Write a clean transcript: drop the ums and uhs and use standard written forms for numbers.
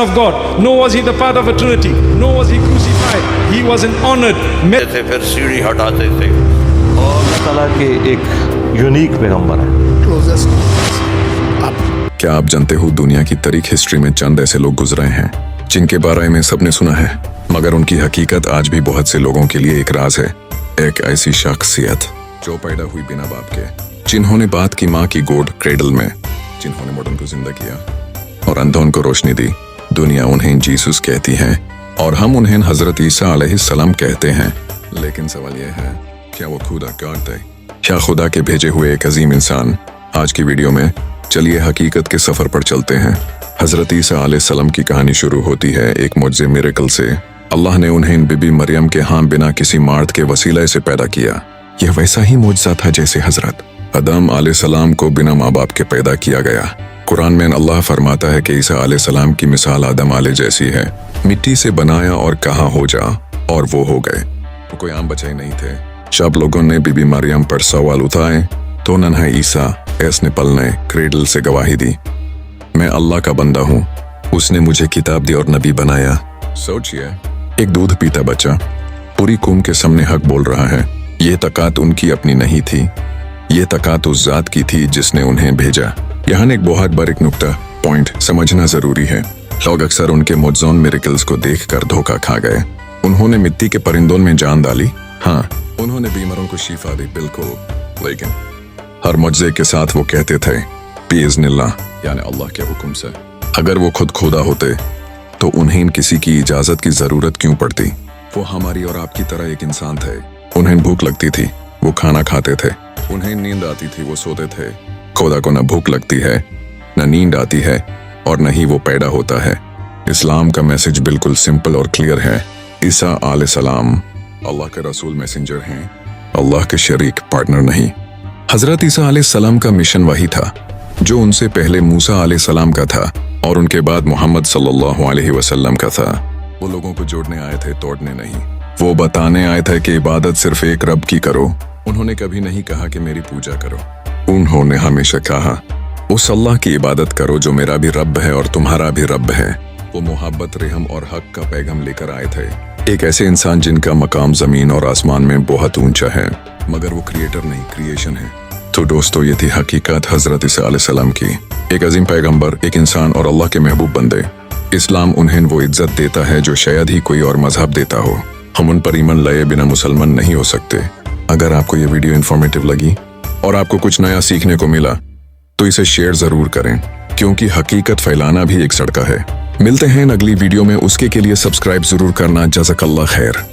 of God, nor was he the part of a trinity, nor was he crucified. He was an honored थे, फिर सीढ़ी हटाते थे। अल्लाह ताला के एक यूनिक पैगंबर है। क्या आप जानते हो दुनिया की तारीख हिस्ट्री में चंद ऐसे लोग गुजरे हैं जिनके बारे में सबने सुना है, मगर उनकी हकीकत आज भी बहुत से लोगों के लिए एक राज है। एक ऐसी शख्सियत जो पैदा हुई बिना बाप के, जिन्होंने बात की माँ की गोद क्रेडल में, जिन्होंने मॉडर्न को जिंदा किया और अंधों को रोशनी दी। दुनिया उन्हें जीसस कहती है और हम उन्हें हजरत ईसा अलैहिस्सलाम कहते हैं। लेकिन सवाल यह है, क्या वो खुदा गॉड थे या खुदा के भेजे हुए एक अजीम इंसान? आज की वीडियो में चलिए हकीकत के सफर पर चलते हैं। हजरत ईसा अलैहिस्सलाम की कहानी शुरू होती है एक मुअज्जिज़ मिरेकल से। अल्लाह ने उन्हें बीबी मरियम के यहाँ बिना किसी मर्द के वसीले से पैदा किया। यह वैसा ही मुअज्जिज़ा था जैसे हजरत आदम अलैहिस्सलाम को बिना माँ बाप के पैदा किया गया। कुरान में अल्लाह फरमाता है कि ईसा अलैहिस्सलाम की मिसाल आदम आले जैसी है, मिट्टी से बनाया और कहा हो जा और वो हो गए। वो कोई आम बच्चे नहीं थे। जब लोगों ने बीबी मरियम पर सवाल उठाए तो नन्हा ईसा ऐसने पल ने क्रेडल से गवाही दी, मैं अल्लाह का बंदा हूँ, उसने मुझे किताब दी और नबी बनाया। सोचिए, एक दूध पीता बच्चा पूरी कौम के सामने हक बोल रहा है। ये तकात उनकी अपनी नहीं थी, ये तकात उस जात की थी जिसने उन्हें भेजा। यहाँ एक बहुत बारीक नुक्ता पॉइंट समझना जरूरी है। लोग अक्सर उनके मुअज्जिज़ों मिरेकल्स को देखकर धोखा खा गए। उन्होंने मिट्टी के परिंदों में जान डाली, हाँ, उन्होंने बीमारों को शिफा दी, बिल्कुल, लेकिन हर मुअज्जिज़े के साथ वो कहते थे बिइज़्निल्लाह, यानी अल्लाह के हुक्म से। अगर वो खुद खुदा होते तो उन्हें किसी की इजाजत की जरूरत क्यों पड़ती? वो हमारी और आपकी तरह एक इंसान थे। उन्हें भूख लगती थी, वो खाना खाते थे। उन्हें नींद आती थी, वो सोते थे। खुदा को न भूख लगती है, न नींद आती है, और न ही वो पैदा होता है। इस्लाम का मैसेज बिल्कुल सिंपल और क्लियर है। ईसा अलैहिस्सलाम अल्लाह के रसूल मैसेंजर हैं, अल्लाह के शरीक पार्टनर नहीं। हजरत ईसा अलैहिस्सलाम का मिशन वही था जो उनसे पहले मूसा अलैहिस्सलाम का था और उनके बाद मोहम्मद सल्लल्लाहु अलैहि वसल्लम का था। वो लोगों को जोड़ने आए थे, तोड़ने नहीं। वो बताने आए थे कि इबादत सिर्फ एक रब की करो। उन्होंने कभी नहीं कहा कि मेरी पूजा करो। उन्होंने हमेशा कहा उस अल्लाह की इबादत करो जो मेरा भी रब है और तुम्हारा भी रब है। वो मोहब्बत, रहम और हक का पैगाम लेकर आए थे। एक ऐसे इंसान जिनका मकाम जमीन और आसमान में बहुत ऊंचा है, मगर वो क्रिएटर नहीं, क्रिएशन है। तो दोस्तों, ये थी हकीकत हजरत ईसा अलैहिस्सलाम की। एक अजीम पैगंबर, एक इंसान और अल्लाह के महबूब बंदे। इस्लाम उन्हें वो इज्जत देता है जो शायद ही कोई और मजहब देता हो। हम उन पर ईमान लाए बिना मुसलमान नहीं हो सकते। अगर आपको ये वीडियो इन्फॉर्मेटिव लगी और आपको कुछ नया सीखने को मिला तो इसे शेयर जरूर करें, क्योंकि हकीकत फैलाना भी एक सड़का है। मिलते हैं अगली वीडियो में, उसके के लिए सब्सक्राइब जरूर करना। जज़ाकल्लाह खैर।